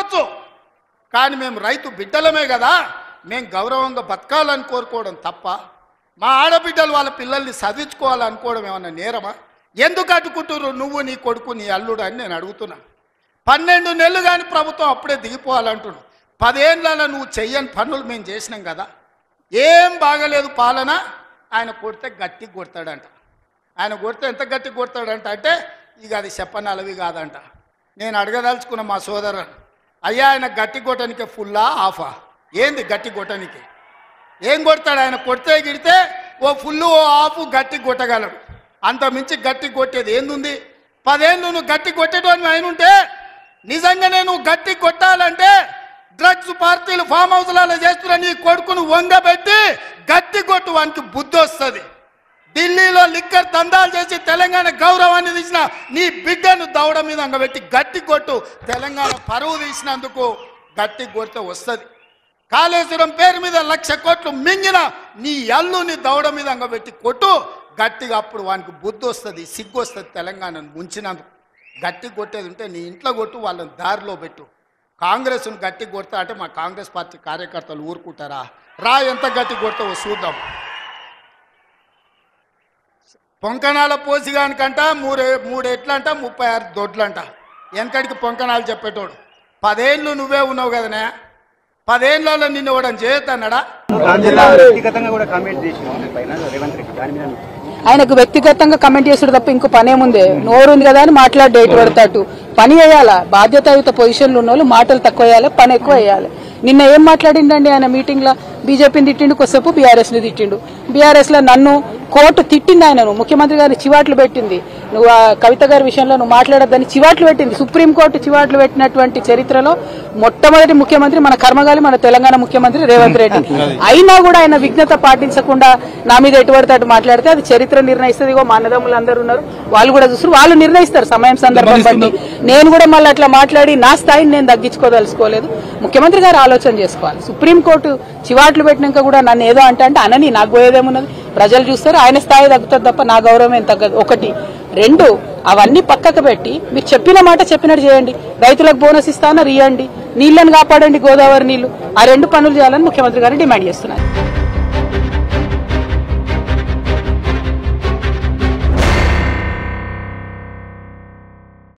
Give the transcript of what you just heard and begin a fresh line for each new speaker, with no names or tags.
కావచ్చు, కానీ మేము రైతు బిడ్డలమే కదా, మేము గౌరవంగా బతకాలని కోరుకోవడం తప్ప మా ఆడబిడ్డలు వాళ్ళ పిల్లల్ని చదివించుకోవాలనుకోవడం ఏమన్నా నేరమా? ఎందుకు అడ్డుకుంటున్నారు నువ్వు, నీ కొడుకు, నీ అల్లుడు అని నేను అడుగుతున్నా. 12 నెలలు కానీ ప్రభుత్వం అప్పుడే దిగిపోవాలంటున్నావు. 10 ఏళ్ళలో నువ్వు చెయ్యని పనులు మేము చేసినాం కదా. ఏం బాగలేదు పాలన. ఆయన కొడితే గట్టి కొడతాడంట. ఆయన కొడితే ఎంత గట్టి కొడతాడంట అంటే ఇక అది చెప్పనలవి కాదంట. నేను అడగదలుచుకున్న మా సోదరుని, అయ్యా ఆయన గట్టి కొట్టడానికి ఫుల్లా ఆఫా? ఏంది గట్టి కొట్టడానికి? ఏం కొడతాడు ఆయన? కొడితే గిడితే ఓ ఫుల్లు ఓ ఆఫ్ గట్టి కొట్టగలడు, అంత మించి గట్టి కొట్టేది ఏందుంది? 10 ఏళ్ళు నువ్వు గట్టి కొట్టేటోని ఆయన ఉంటే నిజంగానే నువ్వు గట్టి కొట్టాలంటే డ్రగ్స్ పార్టీలు ఫామ్ హౌస్లలో చేస్తున్న నీ కొడుకును వంగబెట్టి గట్టి కొట్టు, వానికి బుద్ధి వస్తుంది. ఢిల్లీలో లిక్కర్ దందాలు చేసి తెలంగాణ గౌరవాన్ని తీసిన నీ బిడ్డను దవడ మీద అంగబెట్టి గట్టి కొట్టు. తెలంగాణ పరువు తీసినందుకు గట్టి కొడితే వస్తుంది. కాళేశ్వరం పేరు మీద 1,00,000 కోట్లు మింగిన నీ అల్లుని దవడ మీద అంగబెట్టి కొట్టు గట్టిగా, అప్పుడు వానికి బుద్ధి వస్తుంది, సిగ్గు వస్తుంది. తెలంగాణను ముంచినందుకు గట్టి కొట్టేది ఉంటే నీ ఇంట్లో కొట్టు, వాళ్ళని దారిలో పెట్టు. కాంగ్రెస్ను గట్టి కొడతా అంటే మా కాంగ్రెస్ పార్టీ కార్యకర్తలు ఊరుకుంటారా? రా, ఎంత గట్టి కొడతావో చూద్దాం. పొంకణాల పోసిగానికంట 3 ఎట్లంట 36 దొడ్లంట. వెనకడికి పొంకణాలు చెప్పేటోడు. 10 ఏళ్ళు నువ్వే ఉన్నావు కదనే, 10 ఏళ్ళలో నిన్ను ఇవ్వడం చేయొద్దన్నాడా?
ఆయనకు వ్యక్తిగతంగా కమెంట్ చేసాడు తప్ప ఇంకో పనేముందే? నోరుంది కదా అని మాట్లాడే ఎటు పడతాడు. పని వేయాలా, బాధ్యతాయుత పొజిషన్లు ఉన్న వాళ్ళు మాటలు తక్కువ వేయాలి, పని ఎక్కువ వేయాలి. నిన్న ఏం మాట్లాడిండండి ఆయన మీటింగ్ లో? బీజేపీని తిట్టిండు, కొద్దిసేపు బీఆర్ఎస్ ని తిట్టిండు. బీఆర్ఎస్ లో నన్ను కోర్టు తిట్టింది, ఆయనను ముఖ్యమంత్రి గారిని చివాట్లు పెట్టింది. నువ్వు ఆ కవిత గారి విషయంలో నువ్వు మాట్లాడొద్దని చివాట్లు పెట్టింది. సుప్రీంకోర్టు చివాట్లు పెట్టినటువంటి చరిత్రలో మొట్టమొదటి ముఖ్యమంత్రి మన కర్మగాలి, మన తెలంగాణ ముఖ్యమంత్రి రేవంత్ రెడ్డి. అయినా కూడా ఆయన విఘ్నత పాటించకుండా నా మీద ఎటువంటి అటు మాట్లాడితే అది చరిత్ర నిర్ణయిస్తుంది. ఇగో మా అన్నదమ్ములు అందరూ ఉన్నారు, వాళ్ళు కూడా చూస్తారు, వాళ్ళు నిర్ణయిస్తారు సమయం సందర్భం బట్టి. నేను కూడా మళ్ళీ అట్లా మాట్లాడి నా స్థాయిని నేను తగ్గించుకోదలుచుకోలేదు. ముఖ్యమంత్రి గారు ఆలోచన చేసుకోవాలి. సుప్రీంకోర్టు చివాట్లు పెట్టినాక కూడా నన్ను ఏదో అంటే అనని, నాకు పోయేదేమున్నది? ప్రజలు చూస్తారు, ఆయన స్థాయి తగ్గుతుంది తప్ప నా గౌరవం ఏం తగ్గదు. 1, 2 అవన్నీ పక్కకు పెట్టి మీరు చెప్పిన మాట చెప్పినట్టు చేయండి. రైతులకు బోనస్ ఇస్తానని ఇయ్యండి, నీళ్లను కాపాడండి, గోదావరి నీళ్లు. ఆ 2 పనులు చేయాలని ముఖ్యమంత్రి గారిని డిమాండ్ చేస్తున్నారు.